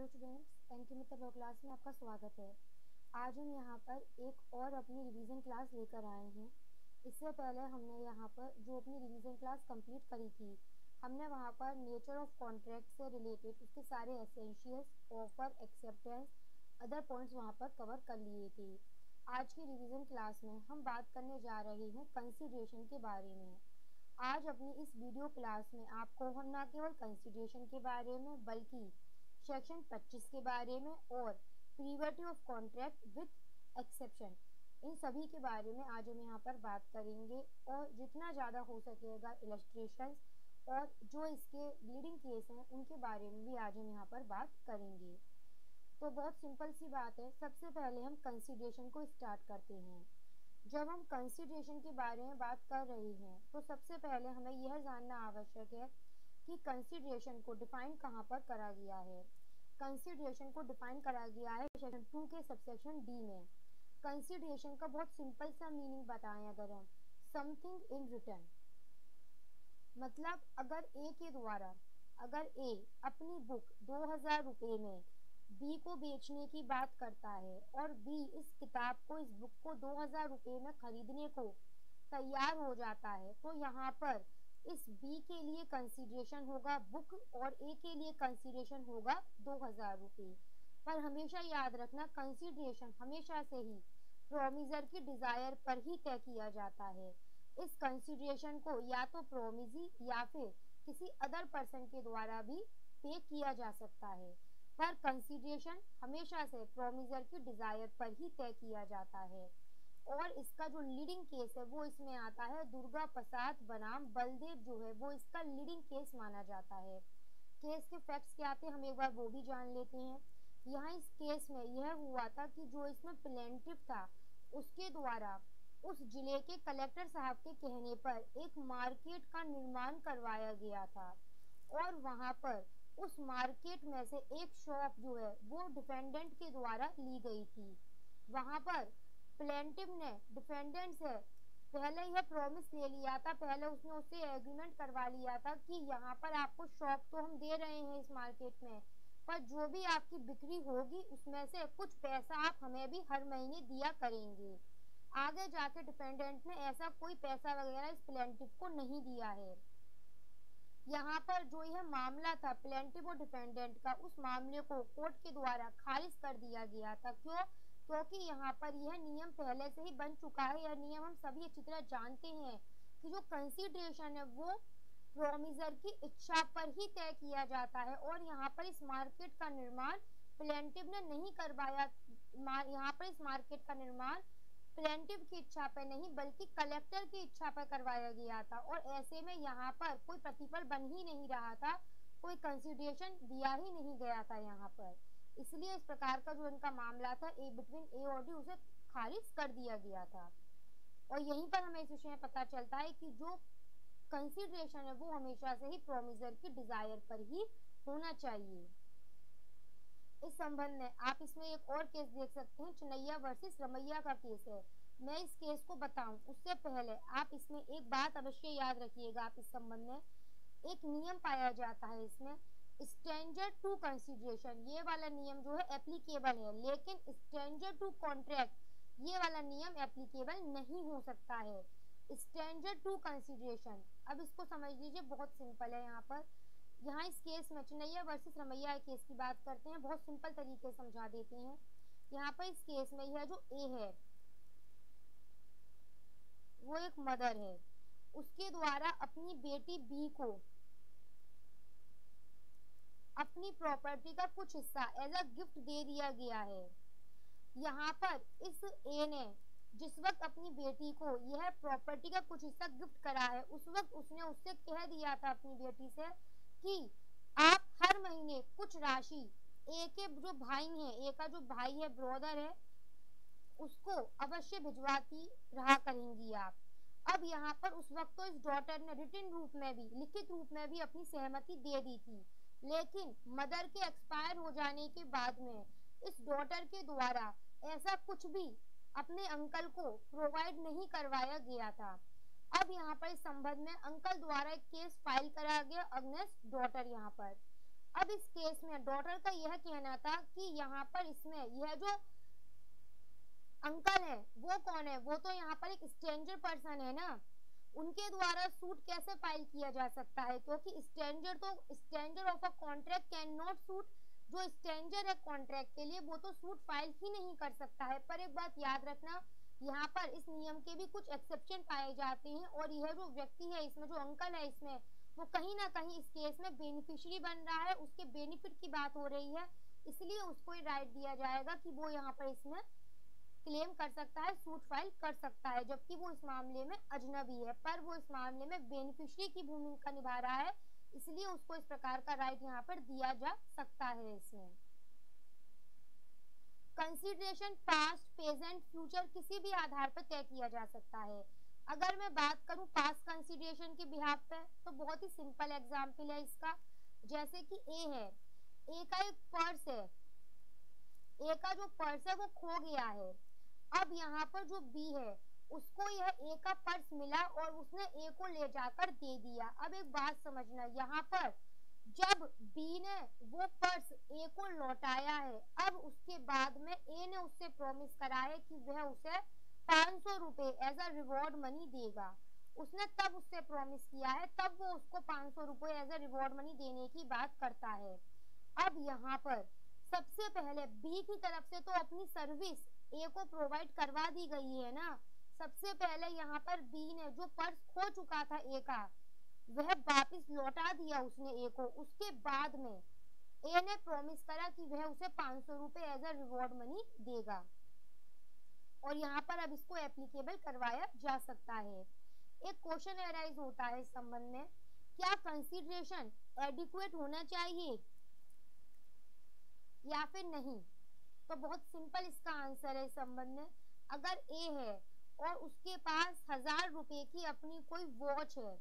Students, N K मित्र class में आपका स्वागत है। आज हम यहाँ पर एक और अपनी रिवीजन क्लास लेकर आए हैं। इससे पहले हमने यहाँ पर जो अपनी रिवीजन क्लास कंप्लीट करी थी, हमने वहाँ पर नेचर ऑफ कॉन्ट्रैक्ट से रिलेटेड उसके सारे essentials, offer, acceptance, other points वहाँ पर कवर कर लिए थे। आज की रिवीजन क्लास में हम बात करने जा रहे हैं कंसिडरेशन के बारे में। आज अपनी इस वीडियो क्लास में आपको हम न केवल कंसिडरेशन के बारे में बल्कि सेक्शन 25 के बारे में और preventive of contract with exception, इन सभी के बारे में आज हम यहाँ पर बात करेंगे और जितना ज़्यादा हो सकेगा इलस्ट्रेशंस और जो इसके लीडिंग केस हैं उनके बारे में भी आज हम यहाँ पर बात करेंगे। तो बहुत सिंपल सी बात है, सबसे पहले हम कंसिडरेशन को स्टार्ट करते हैं। जब हम कंसिडरेशन के बारे में बात कर रहे हैं तो सबसे पहले हमें यह जानना आवश्यक है कि कंसिडरेशन को डिफाइन कहाँ पर करा गया है। कंसिडरेशन को डिफाइन करा गया है सेक्शन 2 के सबसेक्शन डी में। कंसिडरेशन का बहुत सिंपल सा मीनिंग बताएं अगर हम, समथिंग इन रिटर्न, मतलब अगर ए के द्वारा अगर ए अपनी बुक 2000 रुपये में बी को बेचने की बात करता है और बी इस किताब को, इस बुक को 2000 रुपये में खरीदने को तैयार हो जाता है, तो यहाँ पर इस बी के लिए कंसिडरेशन होगा बुक और ए के लिए कंसिडरेशन होगा 2000 रुपये। पर हमेशा याद रखना, कंसिडरेशन हमेशा से ही प्रोमिजर की डिजायर पर ही तय किया जाता है। इस कंसिडरेशन को या तो प्रोमिजी या फिर किसी अदर पर्सन के द्वारा भी पे किया जा सकता है, पर कंसिडरेशन हमेशा से प्रोमिजर की डिजायर पर ही तय किया जाता है। और इसका जो लीडिंग केस है वो इसमें आता है दुर्गा प्रसाद बनाम बलदेव, जो है वो इसका लीडिंग केस माना जाता है। केस के फैक्ट्स क्या थे हम एक बार वो भी जान लेते हैं। यहाँ इस केस में यह हुआ था कि जो इसमें प्लेंटिफ था उसके द्वारा उस जिले के कलेक्टर साहब के कहने पर एक मार्केट का निर्माण करवाया गया था और वहां पर उस मार्केट में से एक शॉप जो है वो डिफेंडेंट के द्वारा ली गई थी। वहां पर प्लेंटिफ ने डिफेंडेंट से पहले यह प्रॉमिस ले लिया था, पहले उसने उससे एग्रीमेंट करवा लिया था कि यहाँ पर आपको शॉप तो हम दे रहे हैं इस मार्केट में, पर जो भी आपकी बिक्री होगी उसमें से कुछ पैसा आप हमें भी हर महीने दिया करेंगे। आगे जाके डिफेंडेंट ने ऐसा कोई पैसा वगैरह इस प्लेंटिफ को नहीं दिया है। यहाँ पर जो यह मामला था प्लेंटिफ और डिफेंडेंट का, उस मामले को कोर्ट के द्वारा खारिज कर दिया गया था। क्यों? क्योंकि यहाँ पर यह नियम पहले से ही बन चुका है। यह नियम हम सभी अच्छी तरह जानते हैं कि जो कंसिडरेशन है वो प्रोमिजर की इच्छा पर ही तय किया जाता है और यहाँ पर इस मार्केट का निर्माण प्लेंटिफ ने नहीं करवाया। यहाँ पर इस मार्केट का निर्माण प्लेंटिफ की इच्छा पर नहीं बल्कि कलेक्टर की इच्छा पर करवाया गया था और ऐसे में यहाँ पर कोई प्रतिफल बन ही नहीं रहा था, कोई कंसिडरेशन दिया ही नहीं गया था यहाँ पर। इसलिए इस प्रकार का जो इनका मामला था ए बिटवीन ए और डी, उसे खारिज कर दिया गया था। और यहीं पर हमें इस विषय में पता चलता है कि जो कंसिडरेशन है वो हमेशा से ही प्रोमिजर की डिजायर पर ही होना चाहिए। इस संबंध में आप इसमें एक और केस देख सकते हैं, चुनैया वर्सेस रमैया का केस है। मैं इस केस को बताऊं उससे पहले आप इसमें एक बात अवश्य याद रखिएगा। आप इस संबंध में एक नियम पाया जाता है इसमें, स्ट्रेंजर टू कंसिडरेशन, ये वाला नियम जो है एप्लीकेबल है, लेकिन स्ट्रेंजर टू कॉन्ट्रैक्ट ये वाला नियम एप्लीकेबल नहीं हो सकता है। स्ट्रेंजर टू कंसिडरेशन, अब इसको समझ लीजिए, बहुत सिंपल है। यहाँ इस केस में चुनैया वर्सेस रमैया केस की बात करते हैं, बहुत सिंपल तरीके से समझा देते हैं। यहाँ पर इस केस में यह जो ए है वो एक मदर है, उसके द्वारा अपनी बेटी बी को अपनी प्रॉपर्टी का कुछ हिस्सा एज अ गिफ्ट दे दिया गया है। यहाँ पर इस ए ने जिस वक्त अपनी बेटी को यह प्रॉपर्टी का कुछ हिस्सा गिफ्ट करा है, उस वक्त उसने उससे कह दिया था अपनी बेटी से कि आप हर महीने कुछ राशि ए के जो भाई हैं, ए का जो भाई है, ब्रदर है, उसको अवश्य भिजवाती रहा करेंगी आप। अब यहाँ पर उस वक्त तो इस डॉटर ने रिटन रूप में भी, लिखित रूप में भी अपनी सहमति दे दी थी, लेकिन मदर के एक्सपायर हो जाने के बाद में इस डॉटर के द्वारा ऐसा कुछ भी अपने अंकल को प्रोवाइड नहीं करवाया गया था। अब यहाँ पर इस संबंध में अंकल द्वारा एक केस फाइल करा गया अगेंस्ट डॉटर। यहाँ पर अब इस केस में डॉटर का यह कहना था कि यहाँ पर इसमें यह जो अंकल है वो कौन है, वो तो यहाँ पर एक स्ट्रेंजर पर्सन है ना, उनके द्वारा सूट कैसे फाइल किया जा सकता है, क्योंकि stranger of a contract can not sue, जो स्ट्रेंजर है कॉन्ट्रैक्ट के लिए वो तो सूट फाइल ही नहीं कर सकता है। पर एक बात याद रखना, यहाँ पर इस नियम के भी कुछ एक्सेप्शन पाए जाते हैं, और यह जो व्यक्ति है इसमें, जो अंकल है इसमें, वो कहीं ना कहीं इस केस में बेनिफिशियरी बन रहा है, उसके बेनिफिट की बात हो रही है, इसलिए उसको राइट दिया जाएगा कि वो यहाँ पर इसमें क्लेम कर सकता है, सूट फाइल कर सकता है, जबकि वो इस मामले में अजनबी है, पर वो इस मामले में बेनिफिशियरी की भूमिका निभा रहा है, इसलिए उसको इस प्रकार का राइट यहाँ पर दिया जा सकता है। इसमें कंसीडरेशन पास्ट, प्रेजेंट, फ्यूचर किसी भी आधार पर तय किया जा सकता है। अगर मैं बात करूं पास्ट कंसीडरेशन के बिहाफ पे, तो बहुत ही सिंपल एग्जांपल है इसका। जैसे कि ए है, ए का एक पर्स है, ए का जो पर्स है वो खो गया है। अब यहाँ पर जो बी है उसको यह ए का पर्स मिला और उसने ए को ले जाकर दे दिया। अब एक बात समझना, यहाँ पर जब बी ने वो पर्स ए को लौटाया है, अब उसके बाद में ए ने उससे प्रॉमिस करा है कि वह उसे 500 रुपए एज अ रिवॉर्ड मनी देगा। उसने तब उससे प्रॉमिस किया है, तब वो उसको 500 रुपए एज अ रिवॉर्ड मनी देने की बात करता है। अब यहाँ पर सबसे पहले बी की तरफ से तो अपनी सर्विस ए को प्रोवाइड करवा दी गई है ना। सबसे पहले यहाँ पर बी ने जो पर्स खो चुका था ए का, वह वापस लौटा दिया उसने ए को। उसके बाद में ए ने प्रॉमिस करा कि वह उसे 500 रुपए एज अ रिवॉर्ड मनी देगा, और यहाँ पर अब इसको एप्लीकेबल करवाया जा सकता है। एक क्वेश्चन एराइज होता है इस संबंध में, क्या कंसीडरेशन एडिक्वेट होना चाहिए या फिर नहीं? तो बहुत सिंपल इसका आंसर है इस संबंध में। अगर ए है और उसके पास 1000 रुपए की अपनी कोई वॉच है,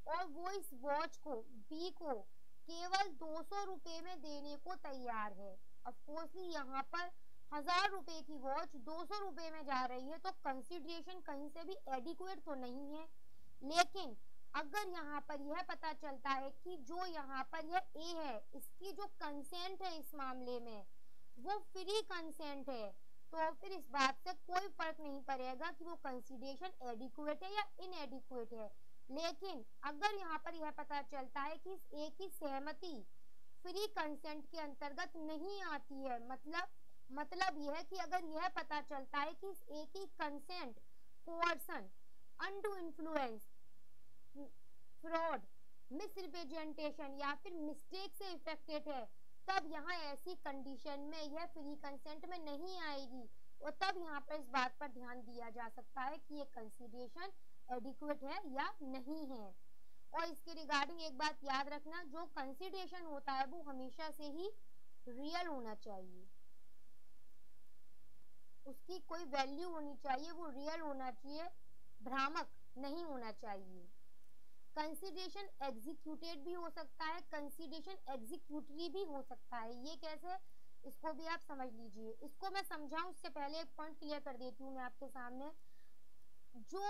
और वो इस वॉच को बी को केवल 200 रुपए में देने को तैयार है, ऑफकोर्सली यहाँ पर 1000 रुपए की वॉच 200 रुपए में जा रही है, तो कंसीडरेशन कहीं से भी एडिक्वेट तो नहीं है। लेकिन अगर यहाँ पर यह पता चलता है कि जो यहाँ पर यह ए है, इसकी जो कंसेंट है इस मामले में वो फ्री कंसेंट है, तो फिर इस बात से कोई फर्क नहीं पड़ेगा कि वो कंसीडरेशन एडिक्वेट है या इनएडिक्वेट है। लेकिन अगर यहाँ पर यह पता चलता है कि इस ए की सहमति फ्री कंसेंट के अंतर्गत नहीं आती है, मतलब यह है कि अगर यह पता चलता है कि इस ए की consent coercion, undue influence, fraud, misrepresentation या फिर मिस्टेक से इफेक्टेड है, तब यहाँ ऐसी कंडीशन में यह फ्री कंसेंट में नहीं आएगी, और तब यहाँ पर इस बात पर ध्यान दिया जा सकता है कि ये कंसीडरेशन एडिक्वेट है या नहीं है। और इसके रिगार्डिंग एक बात याद रखना, जो कंसीडरेशन होता है वो हमेशा से ही रियल होना चाहिए, उसकी कोई वैल्यू होनी चाहिए, वो रियल होना चाहिए, भ्रामक नहीं होना चाहिए। कंसीडरेशन एग्जीक्यूटेड भी हो सकता है, कंसीडरेशन एग्जीक्यूटरी भी हो सकता है। ये कैसे, इसको भी आप समझ लीजिए। इसको मैं समझाऊं उससे पहले एक पॉइंट क्लियर कर देती हूँ मैं आपके सामने। जो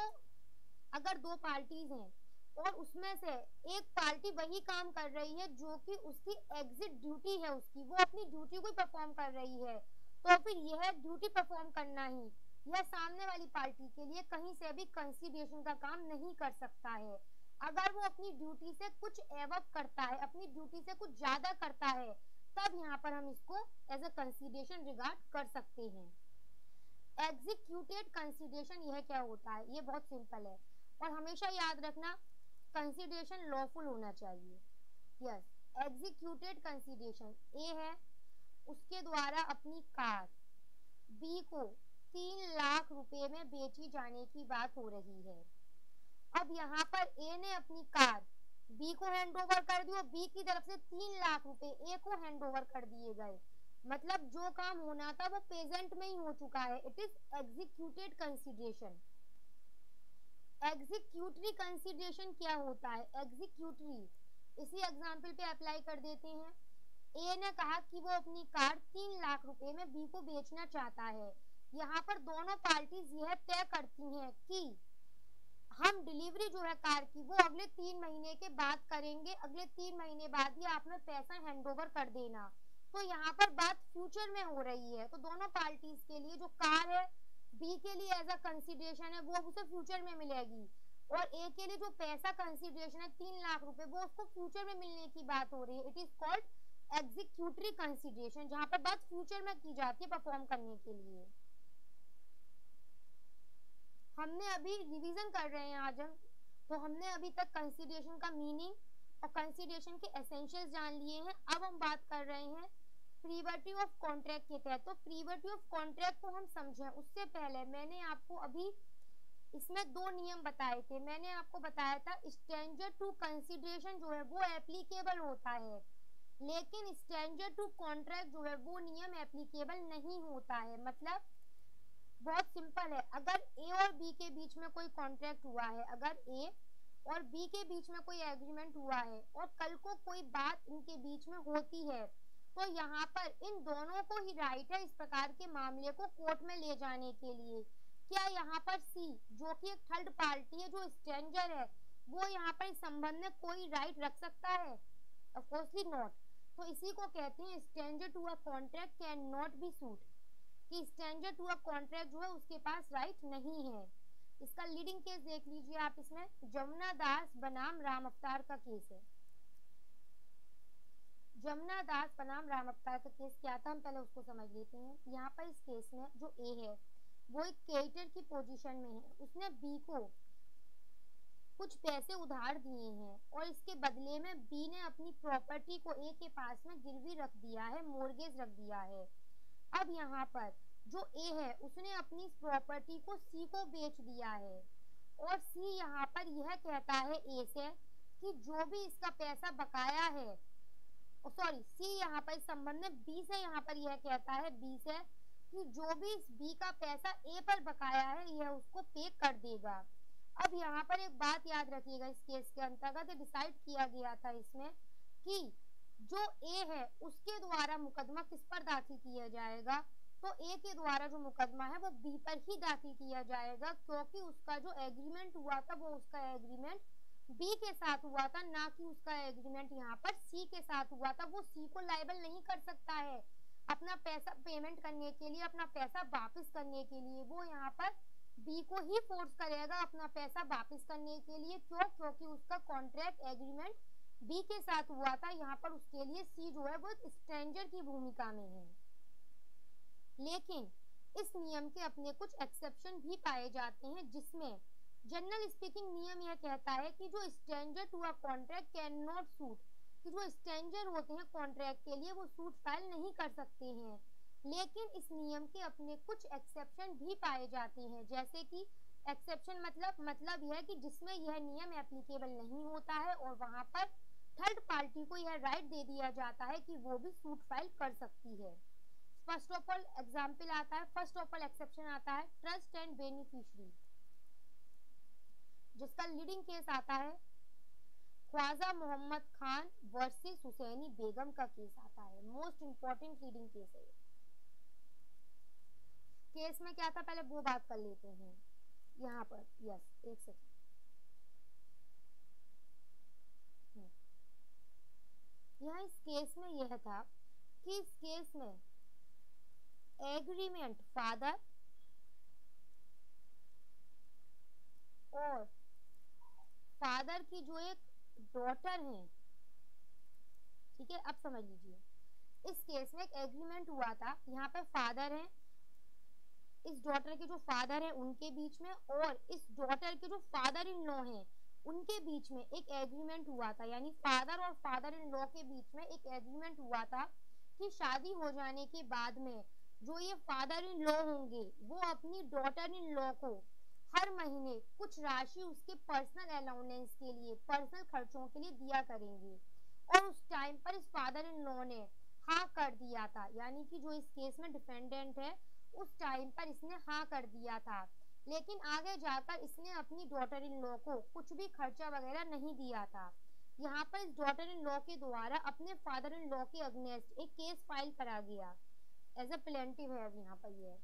अगर दो पार्टीज हैं और उसमें से एक पार्टी वही काम कर रही है जो कि उसकी एग्जिट ड्यूटी है, उसकी वो अपनी ड्यूटी को परफॉर्म कर रही है, तो फिर यह ड्यूटी परफॉर्म करना ही यह सामने वाली पार्टी के लिए कहीं से भी कंसीडरेशन का काम नहीं कर सकता है। अगर वो अपनी ड्यूटी से कुछ एवब करता है, अपनी ड्यूटी से कुछ ज्यादा करता है, तब यहाँ पर हम इसको एज अ कंसीडरेशन रिगार्ड कर सकते हैं। एग्जीक्यूटेड कंसीडरेशन यह क्या होता है, ये बहुत सिंपल है, और हमेशा याद रखना कंसीडरेशन लॉफुल होना चाहिए। यस, एग्जीक्यूटेड कंसीडरेशन ए है, उसके द्वारा अपनी कार बी को 3 लाख रुपए में बेची जाने की बात हो रही है। अब यहाँ पर ए ने अपनी कार बी को हैंड ओवर कर दी और बी की तरफ से 3 लाख रुपए ए को हैंड ओवर कर दिए गए, मतलब जो काम होना था वो प्रेजेंट में ही हो चुका है। It is executed consideration. Executory consideration क्या होता है? एग्जीक्यूटरी इसी एग्जाम्पल पे अप्लाई कर देते हैं। ए ने कहा कि वो अपनी कार 3 लाख रुपए में बी को बेचना चाहता है। यहाँ पर दोनों पार्टीज यह तय करती हैं कि हम डिलीवरी जो है कार की वो अगले 3 महीने के बाद करेंगे, अगले 3 महीने बाद ही आपने पैसा हैंडओवर कर देना। तो यहाँ पर बात फ्यूचर में हो रही है, तो दोनों पार्टीज के लिए जो कार है बी के लिए एज अ कंसिडरेशन है वो उसे फ्यूचर में मिलेगी, और ए के लिए जो पैसा कंसिडरेशन है 3 लाख रुपए वो उसको फ्यूचर में मिलने की बात हो रही है। It is called executory consideration, जहाँ पर बात फ्यूचर में की जाती है परफॉर्म करने के लिए। हमने अभी रिवीजन कर रहे हैं आज हम, तो हमने अभी तक कंसिडरेशन का मीनिंग और कंसिडरेशन के एसेंशियल्स जान लिए हैं। अब हम बात कर रहे हैं प्रीवेटिव ऑफ कॉन्ट्रैक्ट के तहत। तो प्रीवेटिव ऑफ कॉन्ट्रैक्ट को हम समझें उससे पहले मैंने आपको अभी इसमें 2 नियम बताए थे। मैंने आपको बताया था स्ट्रेंजर टू कंसिडरेशन जो है वो एप्लीकेबल होता है, लेकिन स्ट्रेंजर टू कॉन्ट्रैक्ट जो है वो नियम एप्लीकेबल नहीं होता है। मतलब बहुत सिंपल है, अगर ए और बी के बीच में कोई कॉन्ट्रैक्ट हुआ है, अगर ए और बी के बीच में कोई एग्रीमेंट हुआ है और कल को कोई बात इनके बीच में होती है, तो यहाँ पर इन दोनों को ही राइट है इस प्रकार के मामले को कोर्ट में ले जाने के लिए। क्या यहाँ पर सी जो कि एक थर्ड पार्टी है जो स्ट्रेंजर है, वो यहाँ पर इस संबंध में कोई राइट रख सकता है? Of coursely not. तो इसी को कहते हैं stranger to a contract can not be sued, कि स्ट्रेंजर टू अ कॉन्ट्रैक्ट जो है उसके पास राइट नहीं है। इसका लीडिंग केस देख लीजिए आप, इसमें जमुना दास बनाम राम अवतार का केस है। जमुना दास बनाम राम अवतार का केस क्या था हम पहले उसको समझ लेते हैं। यहाँ पर इस केस में जो ए है वो एक क्रेडिटर की पोजीशन में है, उसने बी को कुछ पैसे उधार दिए हैं और इसके बदले में बी ने अपनी प्रॉपर्टी को ए के पास में गिरवी रख दिया है, मोर्गेज रख दिया है। अब यहाँ पर जो ए है उसने अपनी प्रॉपर्टी को सी को बेच दिया है, और सी यहाँ पर यह कहता है ए से कि जो भी इसका पैसा बकाया है, सॉरी सी यहाँ पर इस संबंध में बी से यहाँ पर यह कहता है बी से कि जो भी इस बी का पैसा ए पर बकाया है यह उसको पे कर देगा। अब यहाँ पर एक बात याद रखिएगा, इस केस के अंतर्गत डिसाइड किया गया था इसमें कि जो ए है उसके द्वारा मुकदमा किस पर दाखिल किया जाएगा, तो ए के द्वारा जो मुकदमा है वो बी पर ही दाखिल किया जाएगा, क्योंकि उसका जो एग्रीमेंट हुआ था वो उसका एग्रीमेंट बी के साथ हुआ था, ना कि उसका एग्रीमेंट यहाँ पर सी के साथ हुआ था। वो सी को लायबल नहीं कर सकता है अपना पैसा पेमेंट करने के लिए, अपना पैसा वापस करने के लिए। वो यहाँ पर बी को ही फोर्स करेगा अपना पैसा वापस करने के लिए। क्यों? क्योंकि उसका कॉन्ट्रैक्ट एग्रीमेंट बी के साथ हुआ था। यहाँ पर उसके लिए सी जो है वो स्ट्रेंजर की भूमिका में है। लेकिन इस नियम के अपने कुछ एक्सेप्शन भी पाए जाते हैं, जिसमें जनरल स्पीकिंग नियम यह कहता है कि जो stranger to a contract can not sue, कि जो स्ट्रेंजर होते हैं कॉन्ट्रैक्ट के लिए वो सूट फाइल नहीं कर सकते हैं। लेकिन इस नियम के अपने कुछ एक्सेप्शन भी पाए जाते हैं, जैसे कि एक्सेप्शन मतलब यह है कि जिसमें यह नियम एप्लीकेबल नहीं होता है और वहां पर थर्ड पार्टी को यह राइट दे दिया जाता है कि वो भी सूट फाइल कर सकती है। फर्स्ट ऑफ ऑल एग्जाम्पल आता है, फर्स्ट ऑफ ऑल एक्सेप्शन आता है ट्रस्ट एंड बेनिफिशियरी, जिसका लीडिंग केस आता है ख्वाजा मोहम्मद खान वर्सेस हुसैनी बेगम का केस आता है। मोस्ट इंपॉर्टेंट लीडिंग केस है। केस में क्या था पहले वो बात कर लेते हैं। यहाँ पर यस एक सेकंड, यहाँ इस केस में यह था कि इस केस में एग्रीमेंट फादर और फादर की जो एक डॉटर है, ठीक है अब समझ लीजिए, इस केस में एक एग्रीमेंट हुआ था। यहाँ पे फादर है, इस डॉटर के जो फादर है उनके बीच में और इस डॉटर के जो फादर इन लॉ है उनके बीच में एक एग्रीमेंट हुआ था। यानी फादर और फादर इन लॉ के बीच में एक एग्रीमेंट हुआ था कि शादी हो जाने के बाद में जो ये फादर इन लॉ होंगे वो अपनी डॉटर इन लॉ को हर महीने कुछ राशि उसके पर्सनल अलाउंस के लिए, पर्सनल खर्चों के लिए दिया करेंगे। और उस टाइम पर इस फादर इन लॉ ने हाँ कर दिया था, यानी कि जो इस केस में डिफेंडेंट है उस टाइम पर इसने हाँ कर दिया था। लेकिन आगे जाकर इसने अपनी डॉटर इन लॉ को कुछ भी खर्चा वगैरह नहीं दिया था। यहाँ पर इस डॉटर इन लॉ के द्वारा अपने फादर इन लॉ के अगेंस्ट एक केस फाइल करा गया एज अ प्लेंटिव है यहाँ पर ये।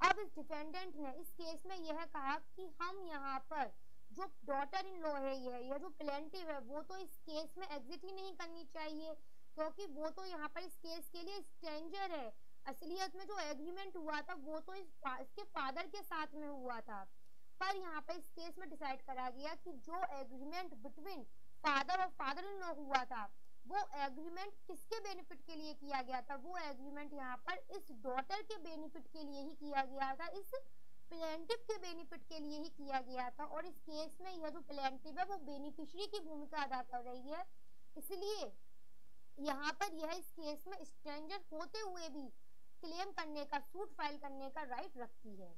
अब इस डिफेंडेंट ने इस केस में यह कहा कि हम यहाँ पर जो डॉटर इन लॉ है यह जो प्लेंटिव है वो तो इस केस में एग्जिट ही नहीं करनी चाहिए, क्योंकि वो तो यहाँ पर इस केस के लिए स्ट्रेंजर है। असलियत में जो एग्रीमेंट हुआ था वो तो इसके फादर के साथ में हुआ था, पर यहाँ पर इस केस में डिसाइड करा गया कि जो एग्रीमेंट बिटवीन फादर और फादर इन लॉ हुआ था वो एग्रीमेंट किसके बेनिफिट के लिए किया गया था, वो एग्रीमेंट यहाँ पर इस डॉटर के बेनिफिट के लिए ही किया गया था, इस प्लेंटिव के बेनिफिट के लिए ही किया गया था। और इस केस में यह जो प्लेंटिव है वो बेनिफिशियरी की भूमिका अदा कर रही है, इसलिए यहाँ पर यह इस केस में स्ट्रेंजर होते हुए भी क्लेम करने का, सूट फाइल करने का राइट रखती है।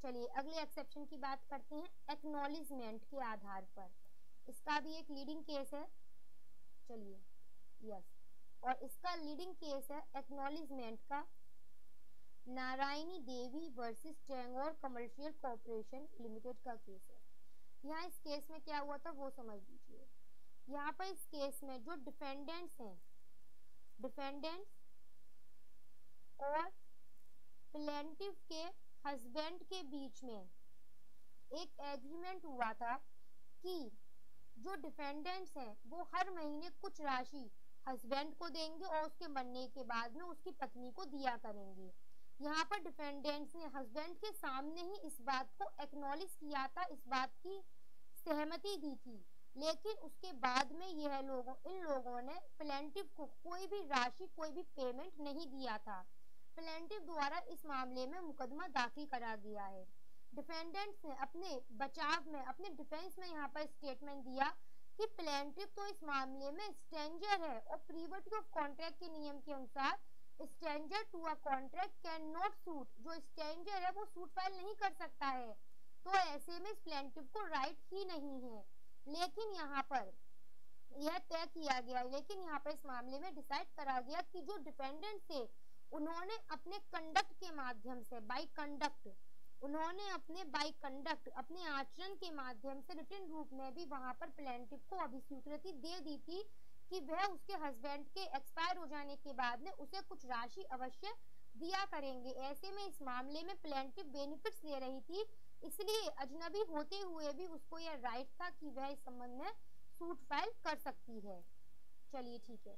चलिए अगले एक्सेप्शन की बात करते हैं, एक्नॉलेजमेंट के आधार पर। इसका भी एक लीडिंग केस है, चलिए यस, और इसका लीडिंग केस है एक्नॉलेजमेंट का नारायणी देवी वर्सेस टेंगोर कमर्शियल कॉर्पोरेशन लिमिटेड का केस है। यहाँ इस केस में क्या हुआ था वो समझ लीजिए। यहाँ पर इस केस में जो डिफेंडेंट्स हैं, डिफेंडेंट्स और प्लेंटिव के हस्बैंड के बीच में एक एग्रीमेंट हुआ था कि जो डिफेंडेंट्स हैं वो हर महीने कुछ राशि हस्बैंड को देंगे और उसके मरने के बाद में उसकी पत्नी को दिया करेंगे। यहाँ पर डिफेंडेंट्स ने हस्बैंड के सामने ही इस बात को एक्नॉलेज किया था, इस बात की सहमति दी थी, लेकिन उसके बाद में इन लोगों ने प्लेंटिव को कोई भी राशि, कोई भी पेमेंट नहीं दिया था। प्लेंटिव द्वारा इस मामले में मुकदमा दाखिल करा गया है। डिफेंडेंट्स ने अपने बचाव में, अपने डिफेंस में यहाँ पर स्टेटमेंट दिया कि प्लेंटिव तो इस मामले में स्ट्रेंजर है और प्रीविटी ऑफ कॉन्ट्रैक्ट के नियम के अनुसार stranger to a contract can not sue, जो स्ट्रेंजर है वो सूट फाइल नहीं कर सकता है, तो ऐसे में प्लेंटिव को राइट ही नहीं है। लेकिन यहाँ पर यह तय किया गया, लेकिन यहाँ पर इस मामले में डिसाइड करा गया कि जो डिफेंडेंट थे उन्होंने अपने कंडक्ट के माध्यम से, बाई कंडक्ट, उन्होंने अपने आचरण के माध्यम से रिटन रूप में भी वहां पर प्लेंटिव को अभिस्वीकृति दे दी थी कि वह उसके हस्बैंड के एक्सपायर हो जाने के बाद में उसे कुछ राशि अवश्य दिया करेंगे। ऐसे में इस मामले में प्लेंटिव बेनिफिट्स ले रही थी, इसलिए अजनबी होते हुए भी उसको यह राइट था कि वह इस संबंध में सूट फाइल कर सकती है। चलिए ठीक है,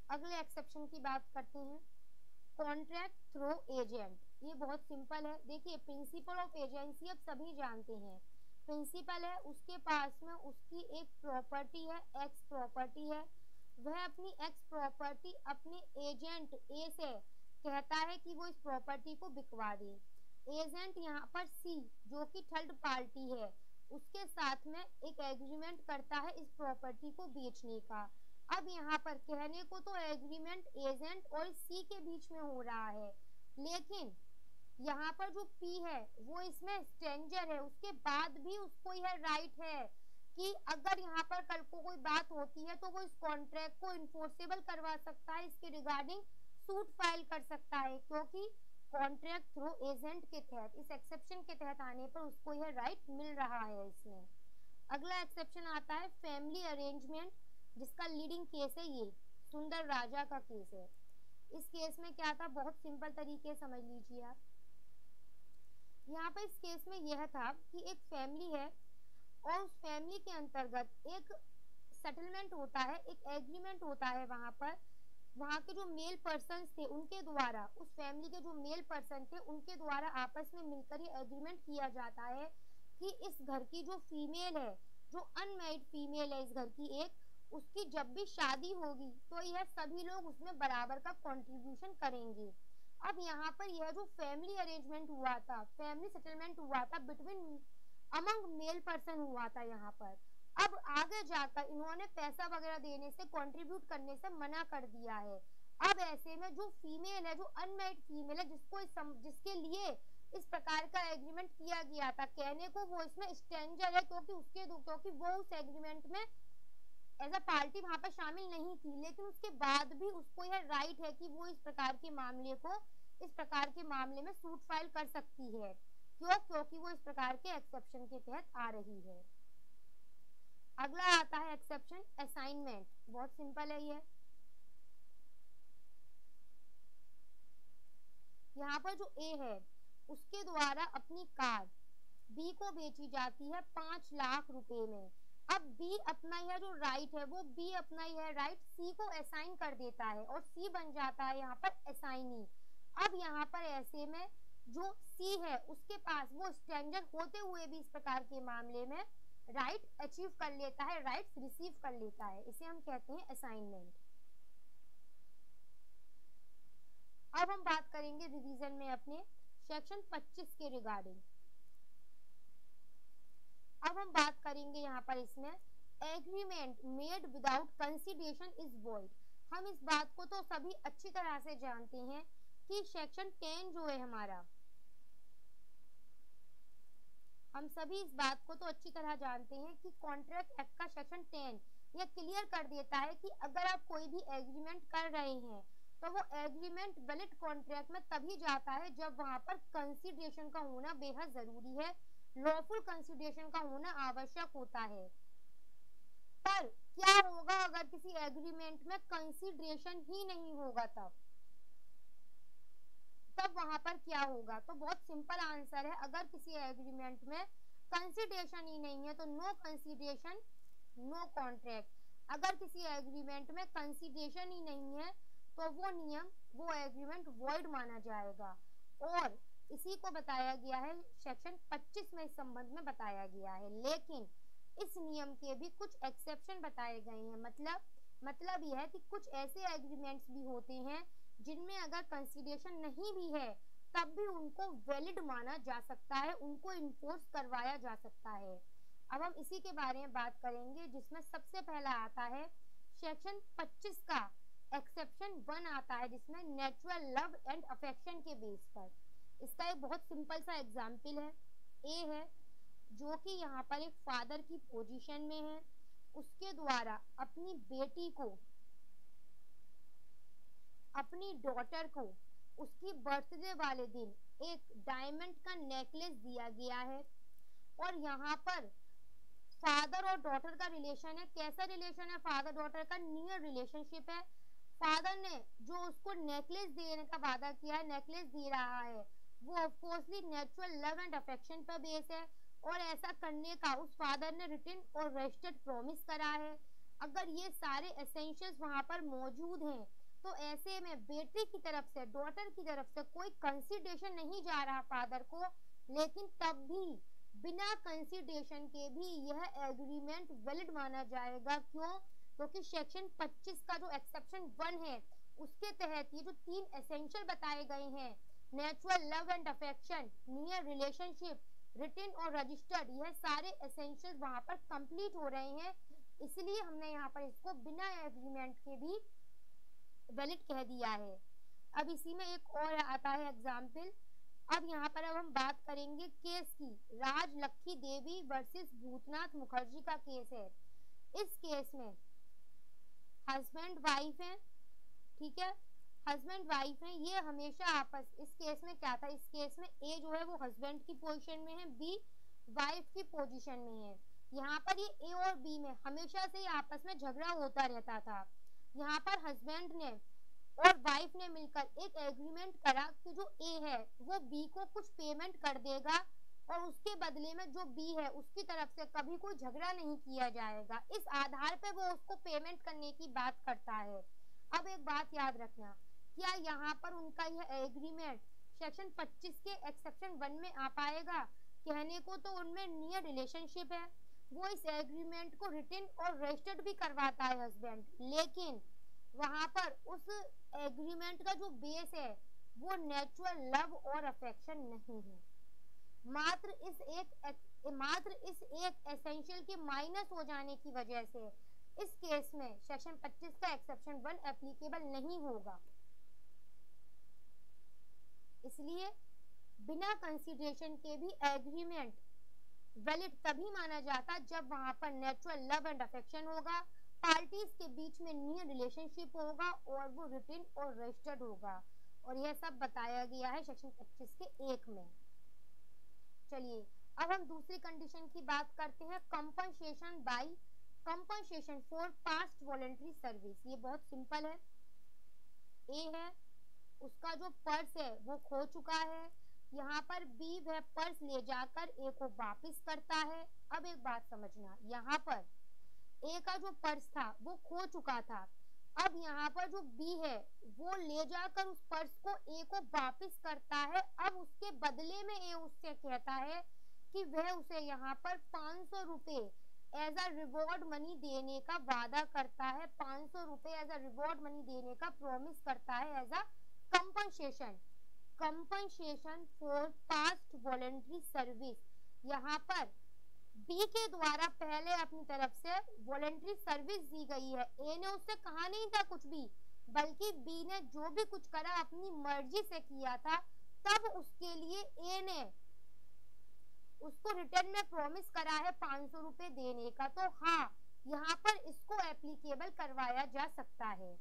अगले एक्सेप्शन की बात करते हैं, कॉन्ट्रैक्ट थ्रू एजेंट। ये बहुत सिंपल है, देखिए प्रिंसिपल ऑफ एजेंसी अब सभी जानते हैं। प्रिंसिपल है, उसके पास में उसकी एक प्रॉपर्टी है, एक्स प्रॉपर्टी है, वह अपनी एक्स प्रॉपर्टी अपने एजेंट ए से कहता है कि वो इस प्रॉपर्टी को बिकवा दे। एजेंट यहाँ पर सी जो कि थर्ड पार्टी है, उसके साथ में एक एग्रीमेंट करता है इस प्रॉपर्टी को बेचने का। अब यहाँ पर कहने को तो एग्रीमेंट एजेंट और सी के बीच में हो रहा है, लेकिन यहाँ पर जो पी है वो इसमें स्ट्रेंजर है, उसके बाद भी उसको यह राइट है कि अगर यहाँ पर कल को कोई बात होती है तो वो इस कॉन्ट्रैक्ट को इन्फोर्सेबल करवा सकता है, इसके रिगार्डिंग सूट फाइल कर सकता है, क्योंकि कॉन्ट्रैक्ट थ्रू एजेंट के तहत, इस एक्सेप्शन के तहत आने पर उसको यह राइट मिल रहा है इसमें। अगला एक्सेप्शन आता है फैमिली अरेंजमेंट, जिसका लीडिंग केस है ये सुंदर राजा का केस है। इस केस में क्या था, बहुत सिंपल तरीके समझ लीजिए आप। यहाँ पर इस केस में यह था कि एक फैमिली है और उस फैमिली के अंतर्गत एक सेटलमेंट होता है, एक एग्रीमेंट होता है, वहां पर वहां के जो मेल पर्सन थे उनके द्वारा, उस फैमिली के जो मेल पर्सन थे उनके द्वारा आपस में मिलकर ये एग्रीमेंट किया जाता है कि इस घर की जो फीमेल है, जो अनमैरिड फीमेल है इस घर की एक, उसकी जब भी शादी होगी तो यह सभी लोग उसमें बराबर का कंट्रीब्यूशन करेंगे। अब यहाँ पर यह जो फैमिली अरेंजमेंट हुआ था, फैमिली सेटलमेंट हुआ था बिटवीन अमंग मेल पर्सन हुआ था यहाँ पर, अब आगे जाकर इन्होंने पैसा वगैरह देने से, कंट्रीब्यूट करने से मना कर दिया है। अब ऐसे में जो फीमेल है, जो अनमैरिड फीमेल है, जिसके लिए इस प्रकार का एग्रीमेंट किया गया था, कहने को वो इसमें स्ट्रेंजर है क्योंकि वो उस एग्रीमेंट में एज अ पार्टी वहां पर शामिल नहीं थी, लेकिन उसके बाद भी उसको यह राइट है कि वो इस प्रकार के मामले में सूट फाइल कर सकती है। क्यों? क्योंकि वो इस प्रकार के एक्सेप्शन के तहत आ रही है। अगला आता है एक्सेप्शन असाइनमेंट, बहुत सिंपल है ये। यहाँ पर जो ए है उसके द्वारा अपनी कार बी को बेची जाती है 5 लाख रुपए में। अब बी अपना यह जो राइट है वो बी अपना यह राइट सी को असाइन कर देता है और सी बन जाता है यहाँ पर असाइनी। अब यहाँ पर ऐसे में जो सी है उसके पास वो स्ट्रेंजर होते हुए भी इस प्रकार के मामले में राइट अचीव कर लेता है, राइट्स रिसीव कर लेता है, इसे हम कहते हैं असाइनमेंट। अब हम बात करेंगे रिवीजन में अपने सेक्शन 25 के रिगार्डिंग। अब हम बात करेंगे यहाँ पर इसमें agreement made without consideration is void. हम इस बात को तो सभी अच्छी तरह से जानते हैं कि सेक्शन 10 जो है हमारा, हम सभी इस बात को तो अच्छी तरह जानते हैं कि कॉन्ट्रैक्ट एक्ट का सेक्शन 10 यह क्लियर कर देता है कि अगर आप कोई भी एग्रीमेंट कर रहे हैं तो वो एग्रीमेंट वैलिड कॉन्ट्रैक्ट में तभी जाता है जब वहां पर कंसीडरेशन का होना बेहद जरूरी है, लॉफुल कंसीडरेशन का होना आवश्यक होता है। पर क्या होगा अगर किसी एग्रीमेंट में कंसीडरेशन ही नहीं होगा, तब वहां पर क्या होगा? तो बहुत सिंपल आंसर है, अगर किसी एग्रीमेंट में कंसीडरेशन ही नहीं है तो नो कंसीडरेशन नो कॉन्ट्रैक्ट। अगर किसी एग्रीमेंट में कंसीडरेशन ही नहीं है तो वो नियम वो एग्रीमेंट वॉइड माना जाएगा। और इसी को बताया गया है सेक्शन 25 में, इस संबंध में बताया गया है। लेकिन इस नियम के भी कुछ एक्सेप्शन बताए गए हैं। मतलब यह है कि कुछ ऐसे एग्रीमेंट्स भी होते हैं जिनमें अगर कंसीडरेशन नहीं भी है तब भी उनको वैलिड माना जा सकता है, उनको इन्फोर्स करवाया जा सकता है। अब हम इसी के बारे में बात करेंगे, जिसमें सबसे पहला आता है सेक्शन 25 का एक्सेप्शन 1 आता है, जिसमें नेचुरल लव एंड अफेक्शन के बेस पर। इसका एक बहुत सिंपल सा एग्जाम्पल है, ए है जो कि यहाँ पर एक फादर की पोजीशन में है, उसके द्वारा अपनी बेटी को, अपनी डॉटर को उसकी बर्थडे वाले दिन एक डायमंड का नेकलेस दिया गया है। और यहाँ पर फादर और डॉटर का रिलेशन है। कैसा रिलेशन है? फादर डॉटर का नियर रिलेशनशिप है। फादर ने जो उसको नेकलेस देने का वादा किया है, नेकलेस दे रहा है, वो ऑफकोर्सली नेचुरल लव एंड अफेक्शन पर बेस है। और ऐसा करने का उस फादर ने रिटन और रजिस्टर्ड प्रॉमिस करा है। अगर ये सारे एसेंशियल्स वहां पर मौजूद हैं तो ऐसे में बेटी की तरफ से, डॉटर की तरफ से कोई कंसीडरेशन नहीं जा रहा फादर को, लेकिन तब भी बिना कंसीडरेशन के भी यह एग्रीमेंट वैलिड माना जाएगा। क्यों? क्योंकि सेक्शन 25 का जो एक्सेप्शन 1 है उसके तहत ये जो 3 एसेंशियल बताए गए हैं, natural love and affection, near relationship, written और रजिस्टर्ड, यह सारे एसेंशियल वहां पर कंप्लीट हो रहे हैं। इसलिए हमने यहाँ पर इसको बिना एग्रीमेंट के भी वैलिड कह दिया है। अब इसी में एक और आता है एग्जाम्पल। अब यहाँ पर हम बात करेंगे केस की, राज लक्की देवी वर्सेस भूतनाथ मुखर्जी का केस है। इस केस में हस्बैंड वाइफ है, ठीक है, हस्बैंड वाइफ है, ये हमेशा आपस, इस केस में क्या था, इस केस में ए जो है वो हस्बैंड की पोजीशन में है, बी वाइफ की पोजीशन में है। यहाँ पर ये ए और बी में हमेशा से आपस में झगड़ा होता रहता था। यहाँ पर हस्बैंड ने और वाइफ ने मिलकर एक एग्रीमेंट करा कि जो ए है वो बी को कुछ पेमेंट कर देगा और उसके बदले में जो बी है उसकी तरफ से कभी कोई झगड़ा नहीं किया जाएगा। इस आधार पे वो उसको पेमेंट करने की बात करता है। अब एक बात याद रखना, क्या यहाँ पर उनका यह एग्रीमेंट सेक्शन 25 के एक्सेप्शन 1 में आ पाएगा? कहने को तो उनमें नियर रिलेशनशिप है, वो इस एग्रीमेंट को रिटन और रजिस्टर्ड भी करवाता है हस्बैंड, लेकिन वहां पर उस एग्रीमेंट का जो बेस है वो नेचुरल लव और अफेक्शन नहीं है। मात्र इस एक एसेंशियल के माइनस हो जाने की वजह से इस केस में सेक्शन 25 का एक्सेप्शन 1 एप्लीकेबल नहीं होगा। इसलिए बिना कंसीडरेशन के भी एग्रीमेंट वैलिड तभी माना जाता जब वहां पर नेचुरल लव एंड अफेक्शन होगा, पार्टीज के बीच में नियर रिलेशनशिप होगा और वो रिटन और रजिस्टर्ड होगा। और यह सब बताया गया है सेक्शन 25 के 1 में। चलिए अब हम दूसरी कंडीशन की बात करते हैं, compensation for past voluntary service. ये बहुत सिंपल है। ए है, उसका जो पर्स है वो खो चुका है, यहाँ पर बी वह पर्स ले जाकर ए को वापस करता है। अब एक बात समझना, यहाँ पर ए का जो पर्स था वो खो चुका था। अब यहाँ पर जो बी है वो ले जाकर उस पर्स को ए को वापस करता है। अब उसके बदले में ए उससे कहता है कि वह उसे यहाँ पर 500 रुपए एज अ रिवॉर्ड मनी देने का वादा करता है। 500 रुपए एज अ रिवॉर्ड मनी देने का प्रॉमिस करता है as a compensation for past voluntary service. यहाँ पर बी के द्वारा पहले अपनी तरफ से वॉलंटरी सर्विस दी गई है। ए ने उससे कहा नहीं था कुछ भी, बल्कि बी ने जो भी कुछ करा अपनी मर्जी से किया था। तब उसके लिए ए ने उसको रिटर्न में प्रॉमिस करा है 500 रुपए देने का। तो हाँ, यहाँ पर इसको एप्लीकेबल करवाया जा सकता है।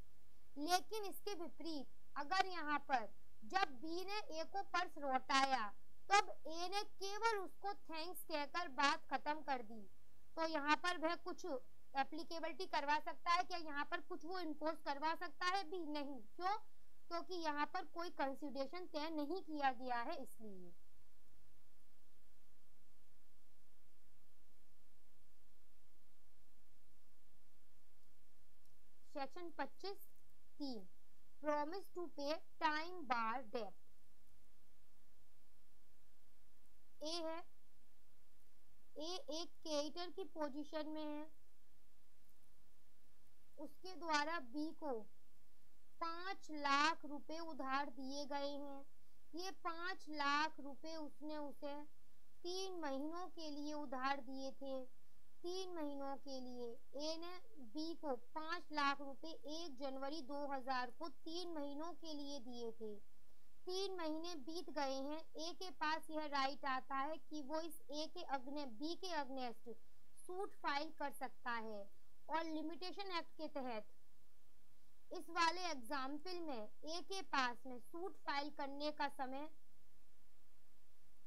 लेकिन इसके विपरीत अगर यहाँ पर जब बी ने ए को पर्स लौटाया तब ए ने केवल उसको थैंक्स कहकर बात खत्म कर दी, तो यहाँ पर वह कुछ एप्लीकेबिलिटी करवा सकता है क्या? यहाँ पर कुछ वो इन्फोर्स करवा सकता है भी नहीं। क्यों? क्योंकि यहाँ पर कोई कंसिडरेशन तय नहीं किया गया है, इसलिए। सेक्शन 25(3) प्रॉमिस टू पे टाइम बार डेट। ए है, ए एक क्रेडिटर की पोजीशन में है। उसके द्वारा बी को 5 लाख रुपए उधार दिए गए हैं। ये 5 लाख रुपए उसने उसे 3 महीनों के लिए उधार दिए थे। 3 महीनों के लिए ए ने बी को 5 लाख रुपए 1 जनवरी 2000 को 3 महीनों के लिए दिए थे। 3 महीने बीत गए हैं। ए के पास यह राइट आता है कि वो इस बी के अगेंस्ट सूट फाइल कर सकता है। और लिमिटेशन एक्ट के तहत इस वाले एग्जाम्पल में ए के पास में सूट फाइल करने का समय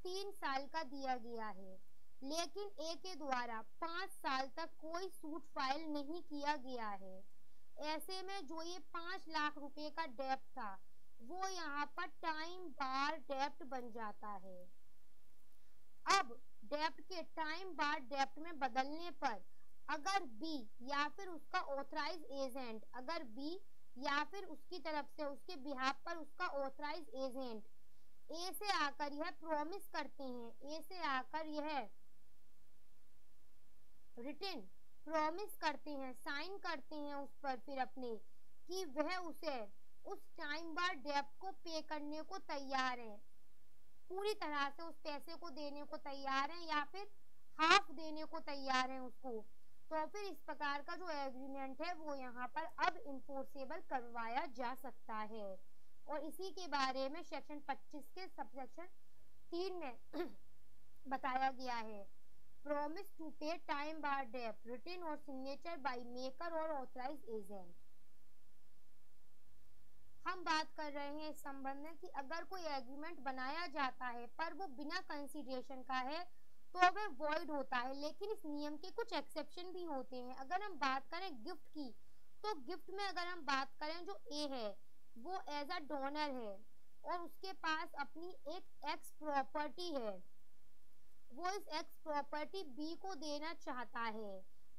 3 साल का दिया गया है। लेकिन ए के द्वारा 5 साल तक कोई सूट फाइल नहीं किया गया है। ऐसे में जो ये 5 लाख रुपए का डेब्ट था वो यहाँ पर टाइम बार डेब्ट बन जाता है। अब डेब्ट के टाइम बार डेब्ट में बदलने पर अगर बी या फिर उसका ऑथराइज एजेंट, अगर बी या फिर उसकी तरफ से उसके बिहाफ पर उसका ऑथराइज एजेंट ए से आकर यह प्रॉमिस करते हैं, ए से आकर यह रिटन प्रॉमिस करते हैं, साइन करते हैं उस पर फिर अपने कि वह उसे उस टाइम बार डेब्ट को पे करने को तैयार है, पूरी तरह से उस पैसे को देने को तैयार है या फिर हाफ देने को तैयार है उसको, तो फिर इस प्रकार का जो एग्रीमेंट है वो यहाँ पर अब इन्फोर्सेबल करवाया जा सकता है। और इसी के बारे में सेक्शन 25 के सबसेक्शन 3 में बताया गया है। प्रॉमिस टू पे टाइम बार डेब्ट रिटन और सिग्नेचर बाय मेकर और ऑथराइज एजेंट। हम बात कर रहे हैं इस संबंध में कि अगर कोई एग्रीमेंट बनाया जाता है पर वो बिना कंसीडरेशन का है तो वह वॉइड होता है। लेकिन इस नियम के कुछ एक्सेप्शन भी होते हैं। अगर हम बात करें गिफ्ट की, तो गिफ्ट में अगर हम बात करें जो ए है वो एज अ डोनर है और उसके पास अपनी एक एक्स प्रॉपर्टी है, वो इस एक्स प्रॉपर्टी बी को देना चाहता है।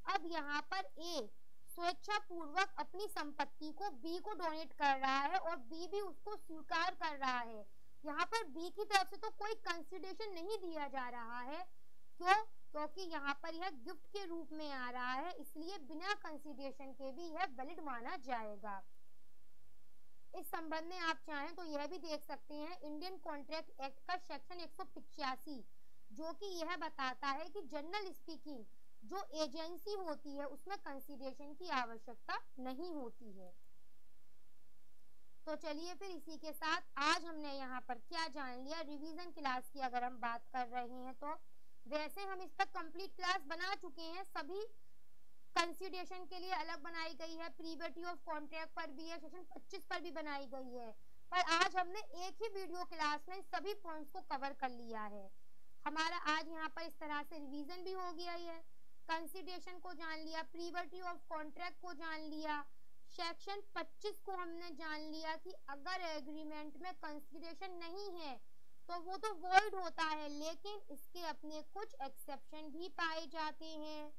अब यहाँ पर ए स्वेच्छा पूर्वक अपनी संपत्ति को बी को डोनेट कर रहा है और बी भी उसको स्वीकार कर रहा है। यहाँ पर बी की तरफ से तो कोई कंसिडरेशन नहीं दिया जा रहा है। क्यों? क्योंकि यहाँ पर यह गिफ्ट के रूप में आ रहा है, इसलिए बिना कंसिडरेशन के भी यह वैलिड माना जाएगा। इस संबंध में आप चाहें तो यह भी देख सकते हैं इंडियन कॉन्ट्रैक्ट एक्ट का सेक्शन 185, जो कि यह बताता है कि जनरल स्पीकिंग जो एजेंसी होती है उसमें कंसिडरेशन की आवश्यकता नहीं होती है। तो चलिए फिर इसी के साथ आज हमने यहाँ पर क्या जान लिया। रिवीजन क्लास की अगर हम बात कर रहे हैं तो वैसे हम इस पर कंप्लीट क्लास बना चुके हैं, सभी कंसिडरेशन के लिए अलग बनाई गई है, प्रीविटी ऑफ कॉन्ट्रैक्ट पर भी है, सेक्शन 25 पर भी बनाई गई है। पर आज हमने एक ही वीडियो क्लास में सभी पॉइंट्स को कवर कर लिया है। हमारा आज यहाँ पर इस तरह से रिवीजन भी हो गया है, कंसिडरेशन को जान लिया, प्रीविटी ऑफ कॉन्ट्रैक्ट को जान लिया, सेक्शन 25 को हमने जान लिया कि अगर एग्रीमेंट में कंसिडरेशन नहीं है तो वो तो वॉइड होता है, लेकिन इसके अपने कुछ एक्सेप्शन भी पाए जाते हैं।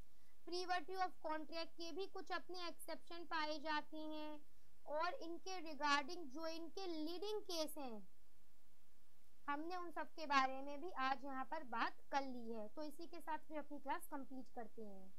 प्रीविटी ऑफ कॉन्ट्रैक्ट के भी कुछ अपने एक्सेप्शन पाए जाते हैं, और इनके रिगार्डिंग जो इनके लीडिंग केस हैं, हमने उन सब के बारे में भी आज यहाँ पर बात कर ली है। तो इसी के साथ फिर अपनी क्लास कंप्लीट करते हैं।